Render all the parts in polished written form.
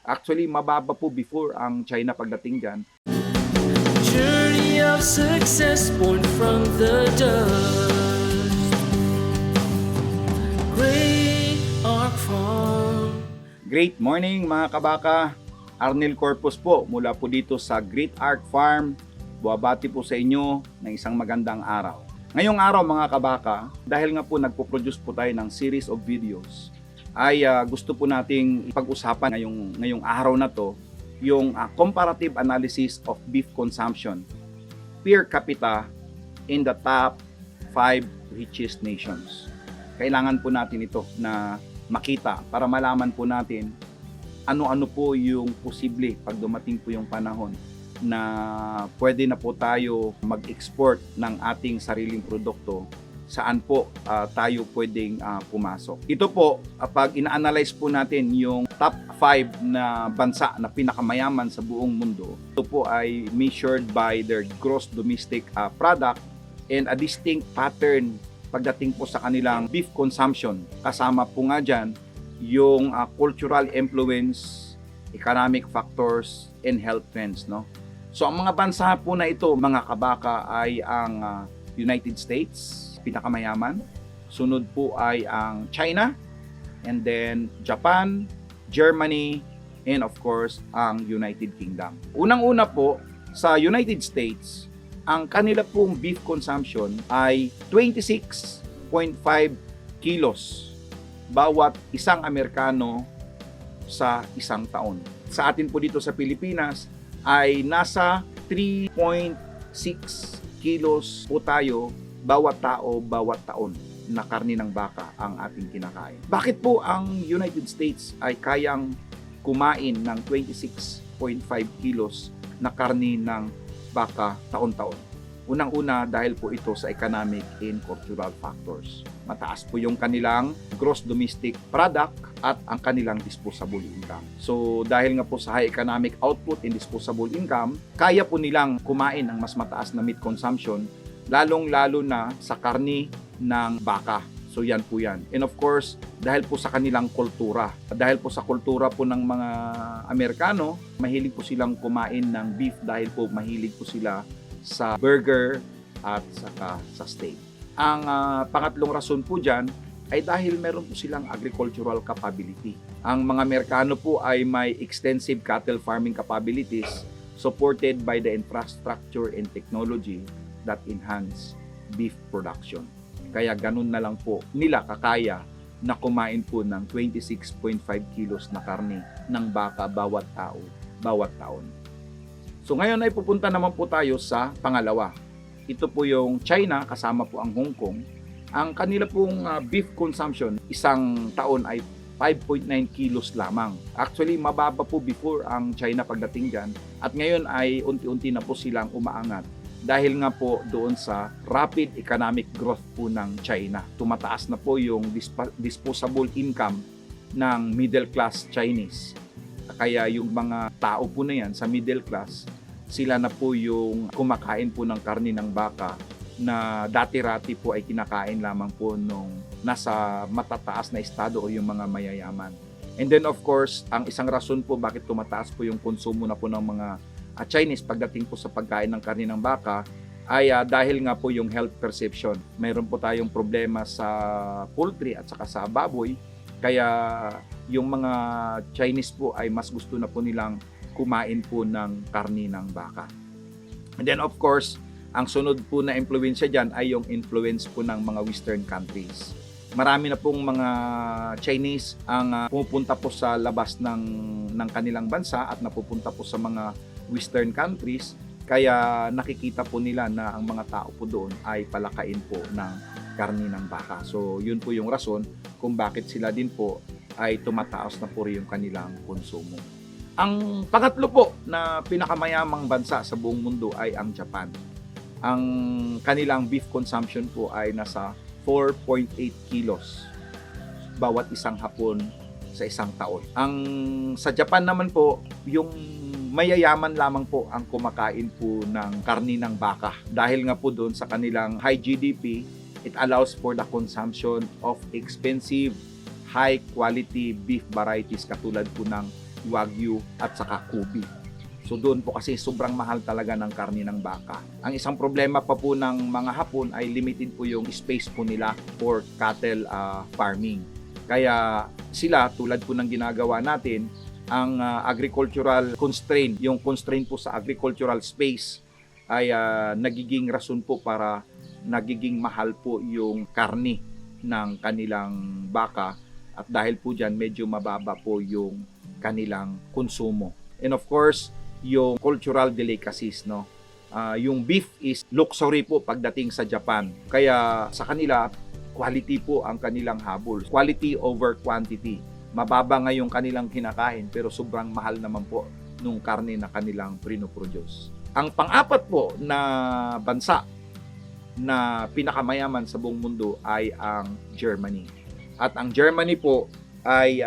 Actually, mababa po before ang China pagdating dyan. Journey of success born from the dust. Great Ark Farm. Great morning mga kabaka! Arnel Corpus po mula po dito sa Great Ark Farm. Buwabati po sa inyo ng isang magandang araw. Ngayong araw mga kabaka, dahil nga po nagpo-produce po tayo ng series of videos, ay gusto po nating pag-usapan ngayong araw na to yung comparative analysis of beef consumption per capita in the top 5 richest nations. Kailangan po natin ito na makita para malaman po natin ano-ano po yung posible pag dumating po yung panahon na pwede na po tayo mag-export ng ating sariling produkto, saan po tayo pwedeng pumasok. Ito po, pag ina-analyze po natin yung top 5 na bansa na pinakamayaman sa buong mundo, ito po ay measured by their gross domestic product and a distinct pattern pagdating po sa kanilang beef consumption. Kasama po nga dyan yung cultural influence, economic factors, and health trends. No? So ang mga bansa po na ito, mga kabaka, ay ang United States, pinakamayaman. Sunod po ay ang China, and then Japan, Germany, and of course, ang United Kingdom. Unang-una po, sa United States, ang kanila pong beef consumption ay 26.5 kilos bawat isang Amerikano sa isang taon. Sa atin po dito sa Pilipinas ay nasa 3.6 kilos po tayo bawat tao, bawat taon na karni ng baka ang ating kinakain. Bakit po ang United States ay kayang kumain ng 26.5 kilos na karni ng baka taon-taon? Unang-una dahil po ito sa economic and cultural factors. Mataas po yung kanilang gross domestic product at ang kanilang disposable income. So dahil nga po sa high economic output and disposable income, kaya po nilang kumain ng mas mataas na meat consumption, lalong-lalo na sa karni ng baka. So yan po yan. And of course, dahil po sa kanilang kultura. Dahil po sa kultura po ng mga Amerikano, mahilig po silang kumain ng beef dahil po mahilig po sila sa burger at saka sa steak. Ang pangatlong rason po dyan ay dahil meron po silang agricultural capability. Ang mga Amerikano po ay may extensive cattle farming capabilities supported by the infrastructure and technology that enhance beef production. Kaya ganun na lang po nila kakaya na kumain po ng 26.5 kilos na karne ng baka bawat tao, bawat taon. So ngayon ay pupunta naman po tayo sa pangalawa. Ito po yung China, kasama po ang Hong Kong. Ang kanila pong beef consumption isang taon ay 5.9 kilos lamang. Actually, mababa po before ang China pagdating dyan. At ngayon ay unti-unti na po silang umaangat dahil nga po doon sa rapid economic growth po ng China. Tumataas na po yung disposable income ng middle class Chinese. Kaya yung mga tao po na yan sa middle class, sila na po yung kumakain po ng karni ng baka na dati-rati po ay kinakain lamang po nung nasa matataas na estado o yung mga mayayaman. And then of course, ang isang rason po bakit tumataas po yung konsumo na po ng mga Chinese pagdating po sa pagkain ng karni ng baka ay dahil nga po yung health perception. Mayroon po tayong problema sa poultry at saka sa baboy. Kaya yung mga Chinese po ay mas gusto na po nilang kumain po ng karni ng baka. And then of course, ang sunod po na impluwensya dyan ay yung influence po ng mga Western countries. Marami na pong mga Chinese ang pumupunta po sa labas ng kanilang bansa at napupunta po sa mga Western countries. Kaya nakikita po nila na ang mga tao po doon ay palakain po ng karni ng baka. So yun po yung rason kung bakit sila din po ay tumataas na po rin yung kanilang konsumo. Ang pangatlo po na pinakamayamang bansa sa buong mundo ay ang Japan. Ang kanilang beef consumption po ay nasa 4.8 kilos bawat isang hapon sa isang taon. Ang sa Japan naman po, yung mayayaman lamang po ang kumakain po ng karni ng baka. Dahil nga po doon sa kanilang high GDP, it allows for the consumption of expensive, high quality beef varieties katulad po ng Wagyu at saka Kobe. So doon po kasi sobrang mahal talaga ng karne ng baka. Ang isang problema pa po ng mga Hapon ay limited po yung space po nila for cattle farming. Kaya sila, tulad po ng ginagawa natin, ang agricultural constraint, yung constraint po sa agricultural space ay nagiging rason po para nagiging mahal po yung karne ng kanilang baka, at dahil po dyan medyo mababa po yung kanilang konsumo. And of course, yung cultural delicacies, no? Yung beef is luxury po pagdating sa Japan. Kaya sa kanila, quality po ang kanilang habol. Quality over quantity. Mababa nga yung kanilang kinakain pero sobrang mahal naman po nung karne na kanilang pinoproduce. Ang pang-apat po na bansa na pinakamayaman sa buong mundo ay ang Germany. At ang Germany po ay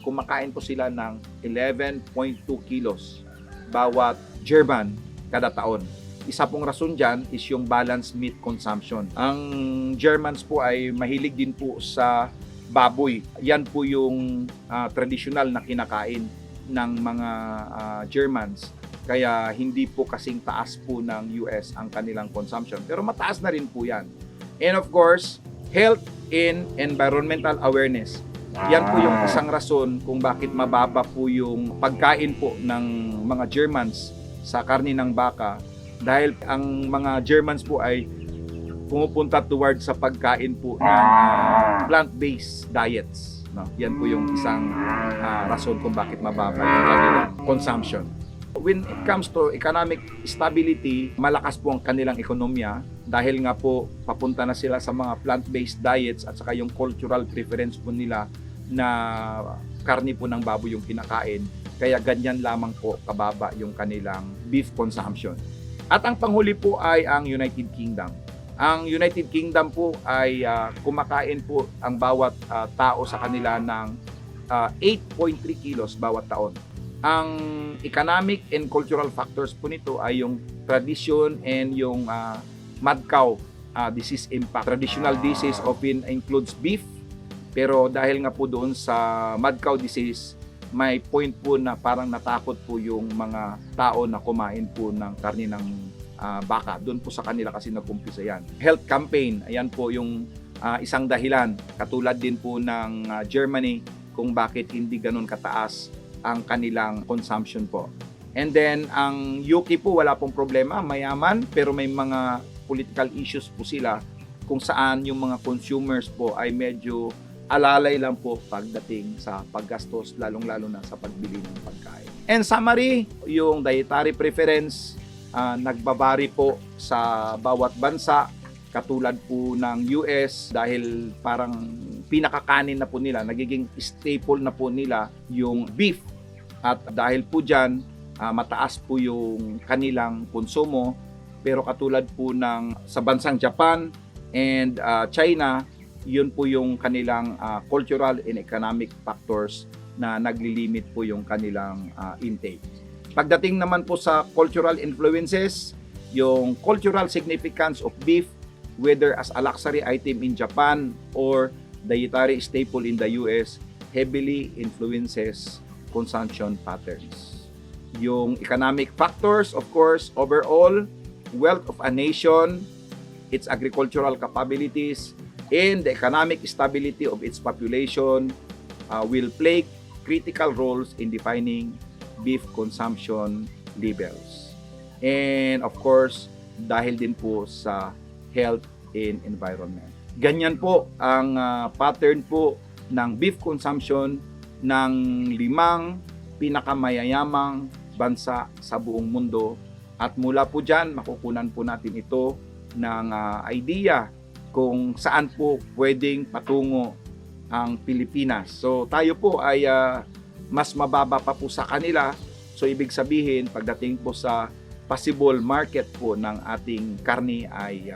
kumakain po sila ng 11.2 kilos bawat German kada taon. Isa pong rason dyan is yung balanced meat consumption. Ang Germans po ay mahilig din po sa baboy. Yan po yung traditional na kinakain ng mga Germans. Kaya hindi po kasing taas po ng US ang kanilang consumption. Pero mataas na rin po yan. And of course, health and environmental awareness. Yan po yung isang rason kung bakit mababa po yung pagkain po ng mga Germans sa karne ng baka, dahil ang mga Germans po ay pumupunta towards sa pagkain po ng plant-based diets. No? Yan po yung isang rason kung bakit mababa yung kanilang consumption. When it comes to economic stability, malakas po ang kanilang ekonomiya dahil nga po papunta na sila sa mga plant-based diets at saka yung cultural preference po nila na karne po ng baboy yung kinakain. Kaya ganyan lamang po kababa yung kanilang beef consumption. At ang panghuli po ay ang United Kingdom. Ang United Kingdom po ay kumakain po ang bawat tao sa kanila ng 8.3 kilos bawat taon. Ang economic and cultural factors po nito ay yung tradition and yung mad cow disease impact. Traditional disease often includes beef, pero dahil nga po doon sa mad cow disease, may point po na parang natakot po yung mga tao na kumain po ng karne ng baka. Doon po sa kanila kasi nag-umpisa yan. Health campaign, ayan po yung isang dahilan. Katulad din po ng Germany kung bakit hindi ganun kataas ang kanilang consumption po. And then, ang UK po wala pong problema, mayaman, pero may mga political issues po sila kung saan yung mga consumers po ay medyo alalay lang po pagdating sa paggastos, lalong-lalo na sa pagbili ng pagkain. And summary, yung dietary preference nagbabari po sa bawat bansa, katulad po ng US dahil parang pinakakanin na po nila, nagiging staple na po nila yung beef. At dahil po dyan, mataas po yung kanilang konsumo. Pero katulad po ng sa bansang Japan and China, yun po yung kanilang cultural and economic factors na naglilimit po yung kanilang intake. Pagdating naman po sa cultural influences, yung cultural significance of beef, whether as a luxury item in Japan or dietary staple in the US, heavily influences consumption patterns. Yung economic factors, of course, overall, wealth of a nation, its agricultural capabilities, and the economic stability of its population will play critical roles in defining beef consumption levels. And of course, dahil din po sa health and environment. Ganyan po ang pattern po ng beef consumption ng 5 pinakamayayamang bansa sa buong mundo. At mula po dyan, makukunan po natin ito ng idea kung saan po pwedeng patungo ang Pilipinas. So tayo po ay mas mababa pa po sa kanila. So ibig sabihin, pagdating po sa possible market po ng ating karne ay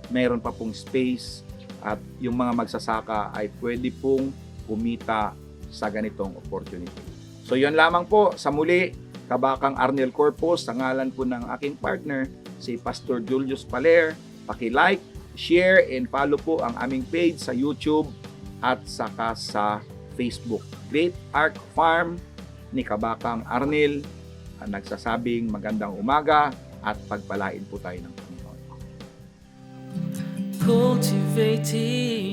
mayroon pa pong space at yung mga magsasaka ay pwede pong kumita sa ganitong opportunity. So yun lamang po. Sa muli, Kabakang Arnel Corpus, sa ngalan po ng aking partner, si Pastor Julius Paler. Paki-like, share, and follow po ang aming page sa YouTube at saka sa Facebook. Great Ark Farm, ni Kabakang Arnil ang nagsasabing magandang umaga at pagpalain po tayo ng Panginoon. Cultivating